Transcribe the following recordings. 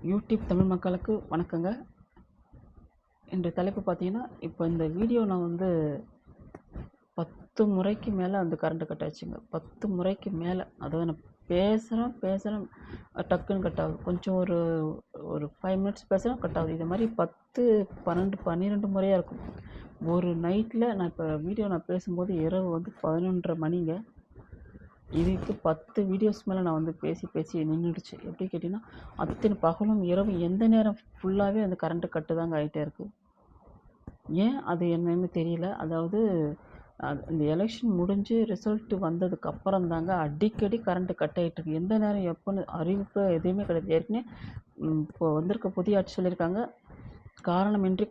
YouTube Tamil மக்களுக்கு வணக்கங்க. இன்றைய தலைப்பு பார்த்தீங்கன்னா, இப்போ இந்த வீடியோ நான் வந்து 10 முறைக்கு மேலே வந்து கரண்ட் கட் ஆச்சுங்க. 10 முறைக்கு மேலே. அதாவது நான் பேசுகிறேன் டக்குன்னு கட் ஆகுது. கொஞ்சம் ஒரு ஒரு 5 மினிட்ஸ் பேசுகிறேன் கட் ஆகுது. இது மாதிரி 10, 12, 12 முறையாக இருக்கும். ஒரு நைட்டில் நான் இப்போ வீடியோ நான் பேசும்போது இரவு வந்து 11:30 மணிங்க. இதுக்கு 10 வீடியோஸ் மேலே நான் வந்து பேசி நின்றுடுச்சு. எப்படி கேட்டிங்கன்னா, அத்தனை பகலும் இரவும் எந்த நேரம் ஃபுல்லாகவே அந்த கரண்ட்டு கட்டு தாங்க ஆகிட்டே இருக்குது. ஏன் அது என்னன்னு தெரியல. அதாவது இந்த எலெக்ஷன் முடிஞ்சு ரிசல்ட் வந்ததுக்கு அப்புறம் தாங்க அடிக்கடி கரண்ட்டு கட் ஆகிட்டு இருக்கு. எந்த நேரம் எப்போன்னு அறிவிப்பு எதுவுமே கிடையாது. ஏற்கனவே இப்போ வந்திருக்க புதிய ஆட்சி சொல்லியிருக்காங்க, காரணமின்றி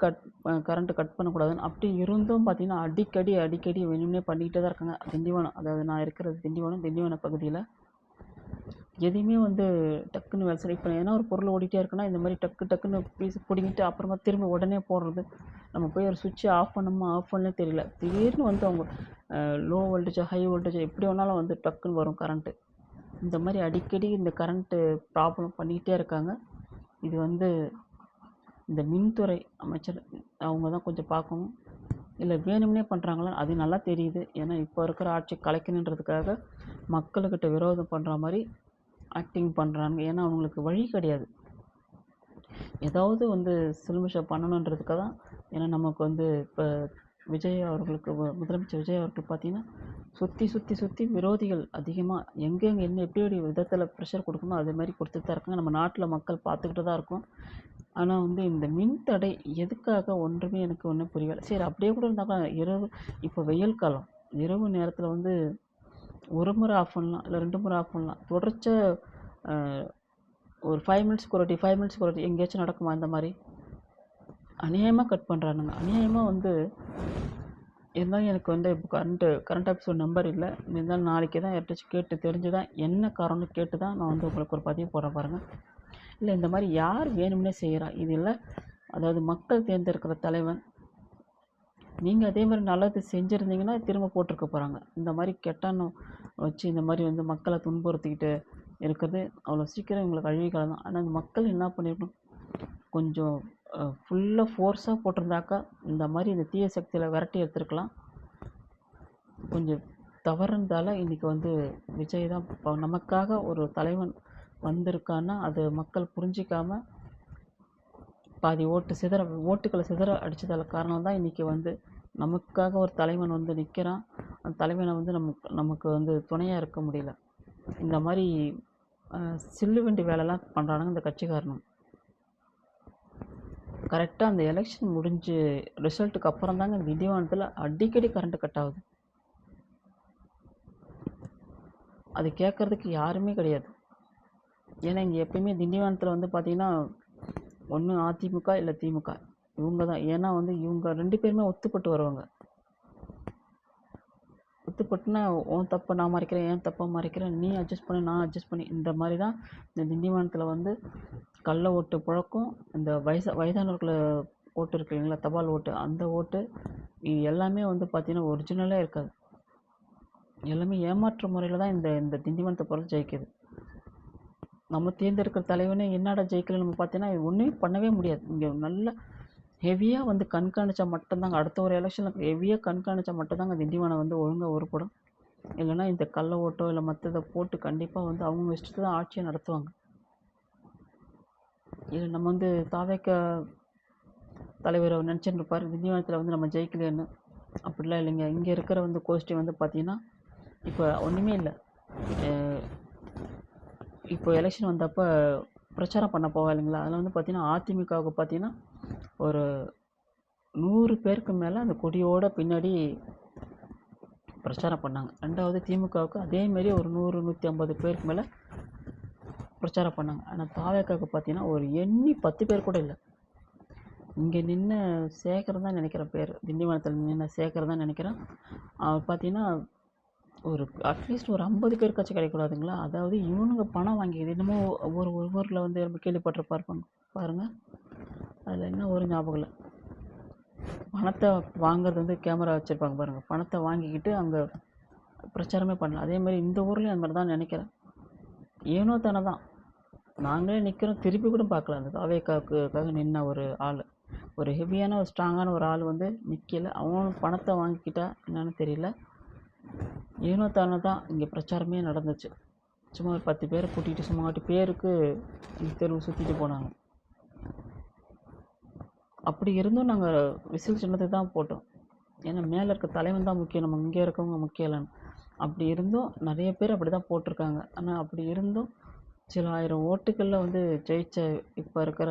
கரண்ட்டு கட் பண்ணக்கூடாதுன்னு. அப்படி இருந்தும் பார்த்தீங்கன்னா அடிக்கடி வேணும்னே பண்ணிக்கிட்டே தான் இருக்காங்க. திண்டிவனம், அதாவது நான் இருக்கிறது திண்டிவனம் பகுதியில் எதையுமே வந்து டக்குன்னு வேலை செய்யல. இப்போ ஏன்னா ஒரு பொருள் ஓடிட்டே இருக்குன்னா இந்த மாதிரி டக்குன்னு பீஸ் பிடிங்கிட்டு அப்புறமா திரும்ப உடனே போடுறது. நம்ம போய் ஒரு சுவிட்சை ஆஃப் பண்ணலே தெரியல. திடீர்னு வந்து அவங்க லோ வோல்டேஜோ ஹை வோல்டேஜோ எப்படி வேணாலும் வந்து டக்குன்னு வரும் கரண்ட்டு. இந்த மாதிரி அடிக்கடி இந்த கரண்ட்டு ப்ராப்ளம் பண்ணிக்கிட்டே இருக்காங்க. இது வந்து இந்த மின்துறை அமைச்சர் அவங்க தான் கொஞ்சம் பார்க்கணும். இல்லை வேணும்னே பண்ணுறாங்களான்னு அது நல்லா தெரியுது. ஏன்னா இப்போ இருக்கிற ஆட்சி கலைக்கணுன்றதுக்காக மக்கள்கிட்ட விரோதம் பண்ணுற மாதிரி ஆக்டிங் பண்ணுறாங்க. ஏன்னா அவங்களுக்கு வழி கிடையாது. ஏதாவது வந்து சிலுமிஷை பண்ணணுன்றதுக்காக தான். ஏன்னா நமக்கு வந்து இப்போ விஜய் அவர்களுக்கு முதலமைச்சர் விஜய் அவர்களுக்கு பார்த்திங்கன்னா சுற்றி விரோதிகள் அதிகமாக எங்கெங்கே என்ன எப்படி விதத்தில் ப்ரெஷர் கொடுக்கணும் அதே மாதிரி கொடுத்துட்டு தான் இருக்காங்க. நம்ம நாட்டில் மக்கள் பார்த்துக்கிட்டு தான் இருக்கோம். ஆனால் வந்து இந்த மின் தடை எதுக்காக ஒன்றுமே எனக்கு ஒன்றும் புரியலை. சரி அப்படியே கூட இருந்தாக்கா இரவு இப்போ வெயில் காலம் இரவு நேரத்தில் வந்து ஒரு முறை ஆஃப் பண்ணலாம், இல்லை 2 முறை ஆஃப் பண்ணலாம். தொடர்ச்சியாக ஒரு 5 மினிட்ஸ்க்கு ஒரு வாட்டி எங்கேயாச்சும் நடக்குமா இந்த மாதிரி? அநியாயமாக கட் பண்ணுறானுங்க. அநியாயமாக வந்து இருந்தாலும் எனக்கு வந்து இப்போ கரண்ட் ஆஃபீஸோட நம்பர் இல்லை. இருந்தாலும் நாளைக்கு தான் யார்கிட்டச்சும் கேட்டு தெரிஞ்சு தான் என்ன காரணம்னு கேட்டு தான் நான் வந்து உங்களுக்கு ஒரு பதிவு போடுறேன் பாருங்கள். இல்லை இந்த மாதிரி யார் வேணும்னே செய்கிறா? இது இல்லை. அதாவது மக்கள் தேர்ந்தெடுக்கிற தலைவன் நீங்கள் அதே மாதிரி நல்லது செஞ்சுருந்தீங்கன்னா திரும்ப போட்டிருக்க போகிறாங்க. இந்த மாதிரி கெட்டான்னு வச்சு இந்த மாதிரி வந்து மக்களை துன்புறுத்திக்கிட்டு இருக்கிறது அவ்வளோ சீக்கிரம் இவங்களுக்கு அழிவுகாலம் தான். ஆனால் அந்த மக்கள் என்ன பண்ணிடணும், கொஞ்சம் ஃபுல்லாக ஃபோர்ஸாக போட்டிருந்தாக்கா இந்த மாதிரி இந்த தீய சக்தியில் விரட்டி எடுத்துருக்கலாம். கொஞ்சம் தவறுந்தால இன்றைக்கி வந்து விஜய் தான் இப்போ நமக்காக ஒரு தலைவன் வந்திருக்கான்னா அது மக்கள் புரிஞ்சிக்காமல் பாதி ஓட்டுக்களை சிதற அடித்ததால் காரணம் தான் இன்றைக்கி வந்து நமக்காக ஒரு தலைவன் வந்து நிற்கிறான். அந்த தலைவனை வந்து நமக்கு வந்து துணையாக இருக்க முடியல. இந்த மாதிரி சில்லுவண்டி வேலைலாம் பண்ணுறானுங்க இந்த கட்சிக்காரனும். கரெக்டாக அந்த எலெக்ஷன் முடிஞ்சு ரிசல்ட்டுக்கு அப்புறம் தாங்க திண்டிவனத்தில் அடிக்கடி கரண்ட்டு கட் ஆகுது. அது கேட்குறதுக்கு யாருமே கிடையாது. ஏன்னா இங்கே எப்பயுமே திண்டிவனத்தில் வந்து பார்த்திங்கன்னா ஒன்று அதிமுக இல்லை திமுக இவங்க தான். ஏன்னா வந்து இவங்க 2 பேருமே ஒத்துப்பட்டு வருவாங்க. ஒத்துப்பட்டுனா உன் தப்பை நான் மறைக்கிறேன், ஏன் தப்பை மறைக்கிறேன், நீ அட்ஜஸ்ட் பண்ணி நான் அட்ஜஸ்ட் பண்ணி இந்த மாதிரி தான் இந்த திண்டிவனத்தில் வந்து கள்ள ஓட்டு புழக்கம். இந்த வயதானவர்களை ஓட்டு இருக்கு இல்லைங்களா, தபால் ஓட்டு, அந்த ஓட்டு இது எல்லாமே வந்து பார்த்திங்கன்னா ஒரிஜினலாக இருக்காது. எல்லாமே ஏமாற்று முறையில் தான் இந்த திண்டிவனத்தை பொறுத்து ஜெயிக்குது. நம்ம தேர்ந்தெடுக்கிற தலைவனே என்னடா ஜெயிக்கல நம்ம பார்த்தீங்கன்னா ஒன்றுமே பண்ணவே முடியாது. இங்கே நல்ல ஹெவியாக வந்து கண்காணித்தா மட்டும்தாங்க அடுத்த ஒரு எலெக்ஷனில் ஹெவியாக கண்காணித்தா மட்டும்தாங்க திண்டிவனம் வந்து ஒழுங்காக உருப்படும். இல்லைன்னா இந்த கள்ள ஓட்டோ இல்லை மற்றதை போட்டு கண்டிப்பாக வந்து அவங்க இஷ்டத்தை தான் ஆட்சியை நடத்துவாங்க. இல்லை நம்ம வந்து தாவேக்க தலைவர் நினச்சிட்டு இருப்பார் திண்டிவனத்தில் வந்து நம்ம ஜெயிக்கலைன்னு. அப்படிலாம் இல்லைங்க. இங்கே இருக்கிற வந்து கோஷ்டி வந்து பார்த்திங்கன்னா இப்போ ஒன்றுமே இல்லை. இப்போ எலெக்ஷன் வந்தப்போ பிரச்சாரம் பண்ண போவா இல்லைங்களா, அதில் வந்து பார்த்திங்கன்னா அதிமுகவுக்கு பார்த்திங்கன்னா ஒரு 100 பேருக்கு மேலே அந்த கொடியோட பின்னாடி பிரச்சாரம் பண்ணாங்க. ரெண்டாவது திமுகவுக்கு அதேமாரி ஒரு 100, 150 பேருக்கு மேலே பிரச்சாரம் பண்ணாங்க. ஆனால் தாவேக்காவுக்கு பார்த்திங்கன்னா ஒரு 10 பேர் கூட இல்லை. இங்கே நின்று சேகர் தான் நினைக்கிறேன் பேர், திண்டிவனத்தில் நின்று சேகர் தான் நினைக்கிறேன். பார்த்திங்கன்னா ஒரு அட்லீஸ்ட் ஒரு 50 பேருக்காச்சும் கிடைக்கூடாதுங்களா? அதாவது இவனுங்க பணம் வாங்கிக்குது. என்னமோ ஒரு ஊரில் வந்து நம்ம கேள்விப்பட்டிருப்பாங்க பாருங்கள், அதில் என்ன ஒரு ஞாபகம் இல்லை. பணத்தை வாங்குறது வந்து கேமரா வச்சுருப்பாங்க பாருங்கள், பணத்தை வாங்கிக்கிட்டு அங்கே பிரச்சாரமே பண்ணலாம். அதேமாதிரி இந்த ஊர்லேயும் அந்த மாதிரி தான் நினைக்கிறேன். ஏனோ தானே தான் நாங்களே நிற்கிறோம், திருப்பி கூட பார்க்கல. அந்த தாவேக்காவுக்காக நின்ன ஒரு ஆள், ஒரு ஹெவியான ஒரு ஸ்ட்ராங்கான ஒரு ஆள் வந்து நிற்கல. அவன் பணத்தை வாங்கிக்கிட்டா என்னன்னு தெரியல. ஏனோ தானோ தான் இங்கே பிரச்சாரமே நடந்துச்சு. சும்மா ஒரு 10 பேரை கூட்டிகிட்டு சும்மாட்டி பேருக்கு இந்த தெருவு சுற்றிட்டு போனாங்க. அப்படி இருந்தும் நாங்கள் விசில் சின்னத்தை தான் போட்டோம். ஏன்னா மேலே இருக்க தலைவன் தான் முக்கியம், நம்ம இங்கே இருக்கவங்க முக்கியம் இல்லைன்னு. அப்படி இருந்தும் நிறைய பேர் அப்படி தான் போட்டிருக்காங்க. ஆனால் அப்படி இருந்தும் சில 1000 ஓட்டுகளில் வந்து ஜெயிச்ச இப்போ இருக்கிற,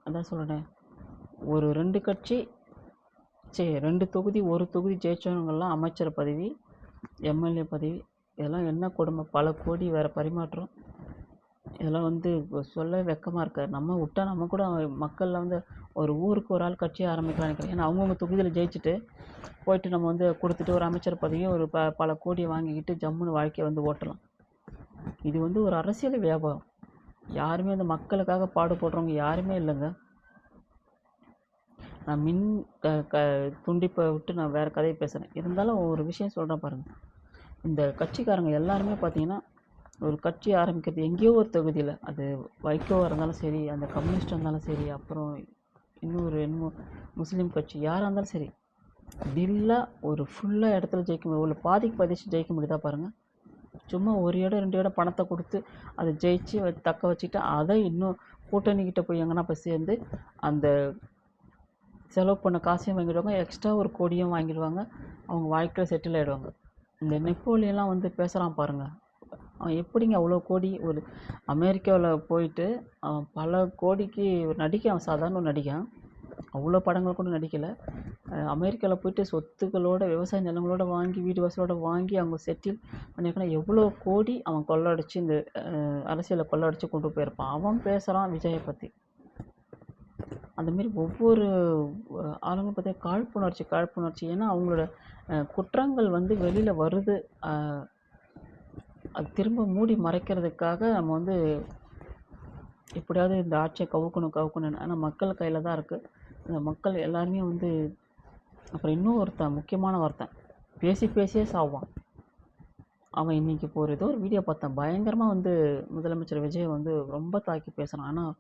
அதான் சொல்கிறேன், ஒரு 2 கட்சி, சரி 2 தொகுதி, ஒரு தொகுதி ஜெயிச்சவங்கெல்லாம் அமைச்சர் பதவி, எம்எல்ஏ பதவி, இதெல்லாம் என்ன கொடுமை! பல கோடி வேறு பரிமாற்றம். இதெல்லாம் வந்து சொல்ல வெக்கமாக இருக்காது. நம்ம விட்டா நம்ம கூட மக்களில் வந்து ஒரு ஊருக்கு ஒரு ஆள் கட்சியை ஆரம்பிக்கலாம்னு நினைக்கிறேன். ஏன்னா அவங்கவுங்க தொகுதியில் ஜெயிச்சுட்டு போயிட்டு நம்ம வந்து கொடுத்துட்டு ஒரு அமைச்சர் பதவியை ஒரு பல கோடியை வாங்கிக்கிட்டு ஜம்முன்னு வாழ்க்கையை வந்து ஓட்டலாம். இது வந்து ஒரு அரசியல் வியாபாரம். யாருமே அந்த மக்களுக்காக பாடுபடுறவங்க யாருமே இல்லைங்க. நான் மின் துண்டிப்பை விட்டு நான் வேறு கதையை பேசுகிறேன். இருந்தாலும் ஒரு விஷயம் சொல்கிறேன் பாருங்கள். இந்த கட்சிக்காரங்க எல்லாருமே பார்த்தீங்கன்னா ஒரு கட்சி ஆரம்பிக்கிறது எங்கேயோ ஒரு தொகுதியில், அது வைகோவாக இருந்தாலும் சரி, அந்த கம்யூனிஸ்ட் இருந்தாலும் சரி, அப்புறம் இன்னும் முஸ்லீம் கட்சி யாராக இருந்தாலும் சரி, தில்லாக ஒரு ஃபுல்லாக இடத்துல ஜெயிக்க முடியும். ஒரு பாதிக்கு பாதிச்சு ஜெயிக்க முடியுதா பாருங்கள். சும்மா ஒரு இடம் 2 இடம் பணத்தை கொடுத்து அதை ஜெயிச்சு தக்க வச்சுக்கிட்டு அதை இன்னும் கூட்டணிக்கிட்ட போய் எங்கன்னா போய் சேர்ந்து அந்த செலவு பண்ண காசையும் வாங்கிடுவாங்க, எக்ஸ்ட்ரா ஒரு கோடியும் வாங்கிடுவாங்க, அவங்க வாழ்க்கையில் செட்டில் ஆகிடுவாங்க. இந்த நெப்போலியெல்லாம் வந்து பேசுகிறான் பாருங்கள். அவன் எப்படிங்க அவ்வளோ கோடி, ஒரு அமெரிக்காவில் போயிட்டு அவன் பல கோடிக்கு ஒரு நடிகை, அவன் சாதாரண ஒரு நடிகன், அவ்வளோ படங்கள் கூட நடிக்கலை. அமெரிக்காவில் போயிட்டு சொத்துக்களோட, விவசாய நிலங்களோட வாங்கி, வீடு வாசலோட வாங்கி அவங்க செட்டில் பண்ணியிருக்கான எவ்வளோ கோடி அவன் கொள்ளடிச்சு இந்த அரசியலை கொள்ளடிச்சு கொண்டு போயிருப்பான். அவன் பேசுகிறான் விஜயை பற்றி. அந்தமாரி ஒவ்வொரு ஆளுங்களும் பார்த்தா காழ்ப்புணர்ச்சி. ஏன்னா அவங்களோட குற்றங்கள் வந்து வெளியில் வருது, அது திரும்ப மூடி மறைக்கிறதுக்காக நம்ம வந்து எப்படியாவது இந்த ஆட்சியை கவுக்கணும். ஆனால் மக்கள் கையில் தான் இருக்குது. இந்த மக்கள் எல்லாருமே வந்து, அப்புறம் இன்னும் முக்கியமான ஒருத்தன் பேசியே சாவான். அவன் இன்றைக்கி இப்போ ஏதோ ஒரு வீடியோ பார்த்தேன், பயங்கரமாக வந்து முதலமைச்சர் விஜய் வந்து ரொம்ப தாக்கி பேசுகிறான். ஆனால்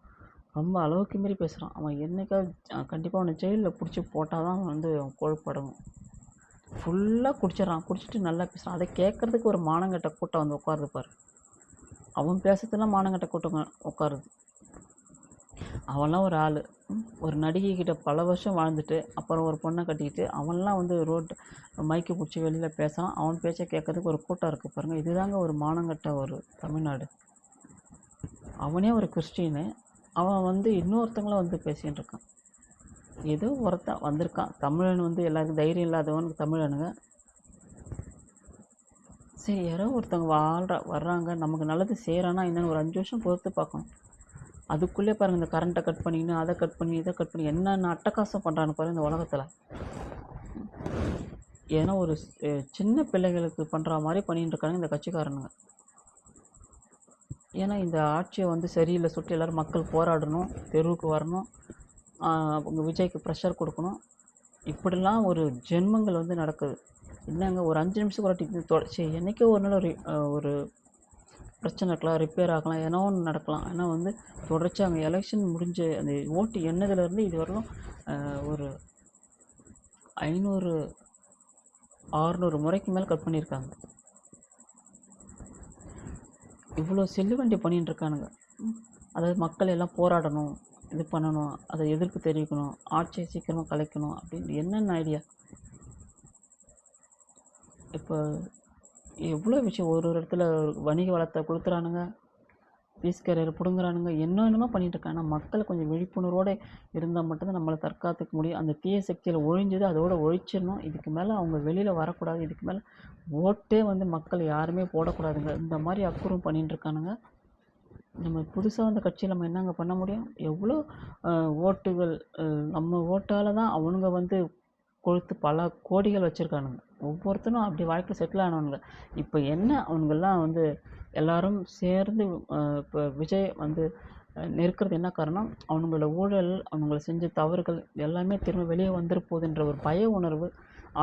ரொம்ப அளவுக்கு மீறி பேசுகிறான். அவன் என்னைக்காவது கண்டிப்பாக அவனை ஜெயிலில் பிடிச்சி போட்டால் தான் அவன் வந்து கொழுப்படணும். ஃபுல்லாக குடிச்சிட்டு நல்லா பேசுகிறான். அதை கேட்குறதுக்கு ஒரு மானங்கட்ட கூட்டம் வந்து உட்காருது பாரு. அவன் பேசுறதுலாம் மானங்கட்ட கூட்டம் உட்காருது. அவன்லாம் ஒரு ஆள், ஒரு நடிகைக்கிட்ட பல வருஷம் வாழ்ந்துட்டு அப்புறம் ஒரு பொண்ணை கட்டிக்கிட்டு அவன்லாம் வந்து மைக்கு பிடிச்சி வெளியில் பேசுகிறான். அவன் பேச்சை கேட்கறதுக்கு ஒரு கூட்டம் இருக்குது பாருங்கள். இதுதாங்க ஒரு மானங்கட்ட ஒரு தமிழ்நாடு. அவனே ஒரு கிறிஸ்டின்னு, அவன் வந்து இன்னொருத்தங்களும் வந்து பேசிகிட்டு இருக்கான். ஏதோ ஒருத்தன் வந்திருக்கான், தமிழன் வந்து எல்லாருக்கும் தைரியம் இல்லாதவனுக்கு தமிழனுங்க. சரி, யாரோ ஒருத்தவங்க வர்றாங்க, நமக்கு நல்லது செய்கிறானா என்னென்னு ஒரு 5 வருஷம் பொறுத்து பார்க்கணும். அதுக்குள்ளே பாருங்கள், இந்த கரண்ட்டை கட் பண்ணிக்கின்னு அதை கட் பண்ணி இதை கட் பண்ணி என்னென்ன அட்டகாசம் பண்ணுறான்னு பாருங்கள் இந்த உலகத்தில். ஏன்னா ஒரு சின்ன பிள்ளைகளுக்கு பண்ணுற மாதிரி பண்ணிட்டு இருக்காங்க இந்த கட்சிக்காரனுங்க. ஏன்னா இந்த ஆட்சியை வந்து சரியில்லை சொல்லிட்டு எல்லோரும் மக்கள் போராடணும், தெருவுக்கு வரணும், அவங்க விஜய்க்கு ப்ரெஷர் கொடுக்கணும். இப்படிலாம் ஒரு ஜென்மங்கள் வந்து நடக்குது. என்னங்க ஒரு 5 நிமிஷம் கூட சரி, என்றைக்கோ ஒரு நாள் ஒரு பிரச்சனை இருக்கலாம், ரிப்பேர் ஆகலாம், ஏன்னா ஒன்று நடக்கலாம். ஆனால் வந்து தொடர்ச்சி அங்கே எலெக்ஷன் முடிஞ்ச அந்த ஓட்டு எண்ணதுலேருந்து இது வரலும் ஒரு 500 600 முறைக்கு மேலே கட் பண்ணியிருக்காங்க. இவ்வளோ செல்லுவண்டி பண்ணிகிட்டு இருக்கானுங்க. அதாவது மக்கள் எல்லாம் போராடணும், இது பண்ணணும், அதை எதிர்ப்பு தெரிவிக்கணும், ஆட்சியை சீக்கிரமாக கலைக்கணும் அப்படின்னு என்னென்ன ஐடியா. இப்போ எவ்வளோ விஷயம், ஒரு இடத்துல வணிக வளத்தை கொளுத்துறானுங்க, பீஸ் கேரியர் பிடுங்குறானுங்க, என்னென்னமோ பண்ணிகிட்டு இருக்காங்க. ஆனால் மக்களை கொஞ்சம் விழிப்புணர்வோடு இருந்தால் மட்டும்தான் நம்மளை தற்காத்துக்க முடியும். அந்த தீய சக்தியில் ஒழிஞ்சது அதோடு ஒழிச்சிடணும். இதுக்கு மேலே அவங்க வெளியில் வரக்கூடாது. இதுக்கு மேலே ஓட்டே வந்து மக்கள் யாருமே போடக்கூடாதுங்க. இந்த மாதிரி அக்குறம் பண்ணிகிட்டு இருக்கானுங்க. நம்ம புதுசாக அந்த கட்சியில் நம்ம என்னங்க பண்ண முடியும்? எவ்வளோ ஓட்டுகள், நம்ம ஓட்டால் தான் அவனுங்க வந்து கொழுத்து பல கோடிகள் வச்சுருக்கானுங்க. ஒவ்வொருத்தரும் அப்படி வாழ்க்கையில் செட்டில் ஆனவனுங்க. இப்போ என்ன அவனுங்கெல்லாம் வந்து எல்லாரும் சேர்ந்து இப்போ விஜய் வந்து நெருக்கிறது என்ன காரணம்? அவனுங்களோட ஊழல், அவனுங்களை செஞ்ச தவறுகள் எல்லாமே திரும்ப வெளியே வந்துட போகுதுன்ற ஒரு பய உணர்வு.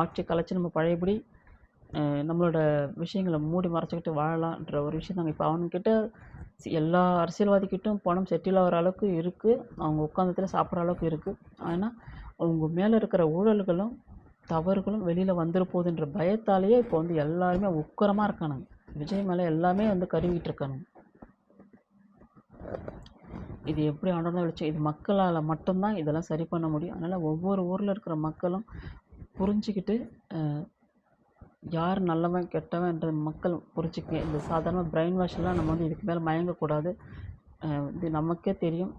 ஆட்சி கலைச்சி நம்ம பழையபடி நம்மளோட விஷயங்களை மூடி மறைச்சிக்கிட்டு வாழலான்ற ஒரு விஷயம் தாங்க. இப்போ அவனுக்கிட்ட எல்லா அரசியல்வாதிக்கிட்டும் பணம் செட்டில் ஆகிற அளவுக்கு இருக்குது, அவங்க உட்காந்தத்துல சாப்பிட்ற அளவுக்கு இருக்குது. ஆனால் அவங்க மேலே இருக்கிற ஊழல்களும் தவறுகளும் வெளியில் வந்துட போகுதுன்ற பயத்தாலேயே இப்போ வந்து எல்லாருமே உக்கரமாக இருக்கானுங்க. விஜய் மேலே எல்லாமே வந்து கருவிட்டு இருக்கானுங்க. இது எப்படி ஆண்டவன் வச்சு, இது மக்களால் மட்டும்தான் இதெல்லாம் சரி பண்ண முடியும். அதனால் ஒவ்வொரு ஊரில் இருக்கிற மக்களும் புரிஞ்சுக்கிட்டு யார் நல்லவன் கெட்டவன்ன்ற மக்கள் புரிஞ்சுக்க. இந்த சாதாரண பிரெயின் வாஷ்லாம் நம்ம வந்து இதுக்கு மேலே மயங்கக்கூடாது. இது நமக்கே தெரியும்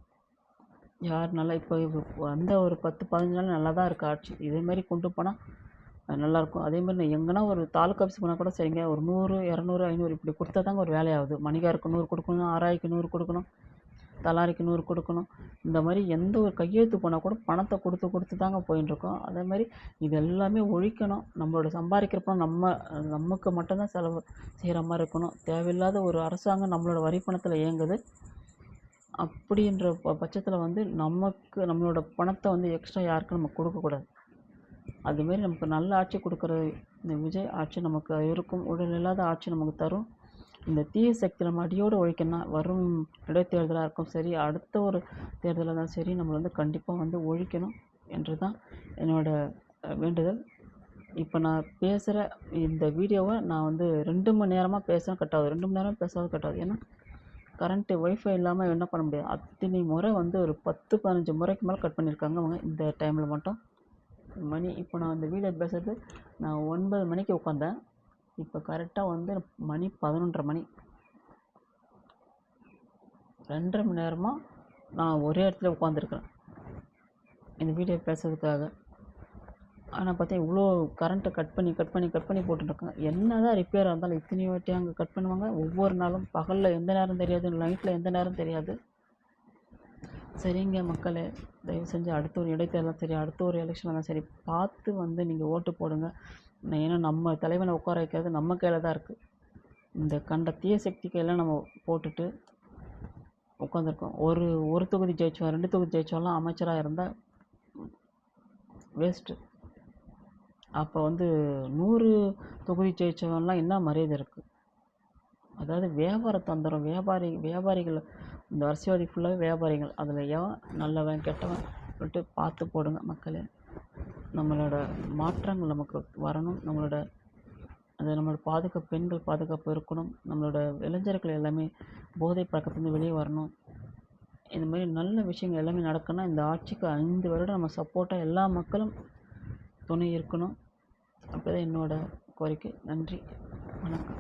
யார் நல்லா. இப்போ வந்த ஒரு 10-15 நாள் நல்லா தான் இருக்குது ஆட்சி. இதேமாரி கொண்டு போனால் நல்லாயிருக்கும். அதேமாதிரி நான் எங்கன்னா ஒரு தாலுக்கா ஆஃபீஸ் போனால் கூட சரிங்க, ஒரு 100, 200, 500 இப்படி கொடுத்தா தாங்க ஒரு வேலையாகுது. மணிகாருக்கு 100 கொடுக்கணும், ஆராய்க்கு 100 கொடுக்கணும், தலாரிக்கு 100 கொடுக்கணும். இந்த மாதிரி எந்த ஒரு கையெழுத்து போனால் கூட பணத்தை கொடுத்து தாங்க போயின்ட்டுருக்கோம். அதேமாதிரி இது எல்லாமே ஒழிக்கணும். நம்மளோட சம்பாதிக்கிற பணம் நமக்கு மட்டும்தான் செலவு செய்கிற மாதிரி இருக்கணும். தேவையில்லாத ஒரு அரசாங்கம் நம்மளோட வரி பணத்தில் இயங்குது. அப்படின்ற பட்சத்தில் வந்து நம்மளோட பணத்தை வந்து எக்ஸ்ட்ரா யாருக்கும் நம்ம கொடுக்கக்கூடாது. அதுமாரி நமக்கு நல்ல ஆட்சி கொடுக்குற இந்த விஜய் ஆட்சி நமக்கு இருக்கும். ஊழல் இல்லாத ஆட்சி நமக்கு தரும். இந்த தீய சக்தி நம்ம அடியோடு ஒழிக்கணும். வரும் இடைத்தேர்தலாக இருக்கும் சரி, அடுத்த ஒரு தேர்தலாக தான் சரி, நம்மளை வந்து கண்டிப்பாக வந்து ஒழிக்கணும் என்று தான் என்னோடய வேண்டுதல். இப்போ நான் பேசுகிற இந்த வீடியோவை நான் வந்து 2 மணி நேரமாக பேசுகிறேன், கட் ஆகுது. 2 மணி நேரம் பேசாத கட் ஆகுது. ஏன்னா கரண்ட்டு ஒய்ஃபை இல்லாமல் என்ன பண்ண முடியாது. அத்தனை முறை வந்து ஒரு 10-15 முறைக்கு மேலே கட் பண்ணியிருக்காங்க அவங்க இந்த டைமில் மட்டும். மணி இப்போ நான் இந்த வீடியோ பேசுகிறது நான் 9 மணிக்கு உட்காந்தேன். இப்போ கரெக்டாக வந்து மணி 11:30 மணி. 2.5 மணி நேரமாக நான் ஒரே இடத்துல உட்காந்துருக்குறேன் இந்த வீடியோ பேசுறதுக்காக. ஆனால் பார்த்தா இவ்வளோ கரண்ட்டை கட் பண்ணி போட்டுருக்காங்க. என்ன தான் ரிப்பேராக இருந்தாலும் இத்தனை வாட்டி அங்கே கட் பண்ணுவாங்க. ஒவ்வொரு நாளும் பகலில் எந்த நேரம் தெரியாது, நைட்டில் எந்த நேரம் தெரியாது. சரிங்க மக்களே, தயவு செஞ்சு அடுத்த ஒரு இடைத்தேர்தலும் சரி, அடுத்த ஒரு எலெக்ஷனாக தான் சரி, பார்த்து வந்து நீங்கள் ஓட்டு போடுங்க. ஏன்னா நம்ம தலைவனை உட்கார வைக்கிறது நம்ம கையில் தான் இருக்குது. இந்த கண்ட தீய சக்தி கையெல்லாம் நம்ம போட்டுட்டு உட்காந்துருக்கோம். ஒரு தொகுதி ஜெயிச்சோம், 2 தொகுதி ஜெயிச்சோம்லாம் அமைச்சராக இருந்தால் வேஸ்ட்டு. அப்போ வந்து 100 தொகுதி ஜெயிச்சவன்லாம் என்ன மரியாதை இருக்குது? அதாவது வியாபார தந்திரம். வியாபாரிகள் இந்த அரசியல்வாதி ஃபுல்லாகவே வியாபாரிகள். அதில் எவன் நல்லவன் கெட்டவன் சொல்லிட்டு பார்த்து போடுங்க மக்களே. நம்மளோட மாற்றங்கள் நமக்கு வரணும். நம்மளோட பாதுகாப்பு, பெண்கள் பாதுகாப்பு இருக்கணும். நம்மளோட இளைஞர்கள் எல்லாமே போதை பழக்கத்துலேருந்து வெளியே வரணும். இந்த மாதிரி நல்ல விஷயங்கள் எல்லாமே நடக்கணும்னா இந்த ஆட்சிக்கு 5 வருடம் நம்ம சப்போர்ட்டாக எல்லா மக்களும் துணை இருக்கணும். அப்போ தான் என்னோடய கோரிக்கை. நன்றி, வணக்கம்.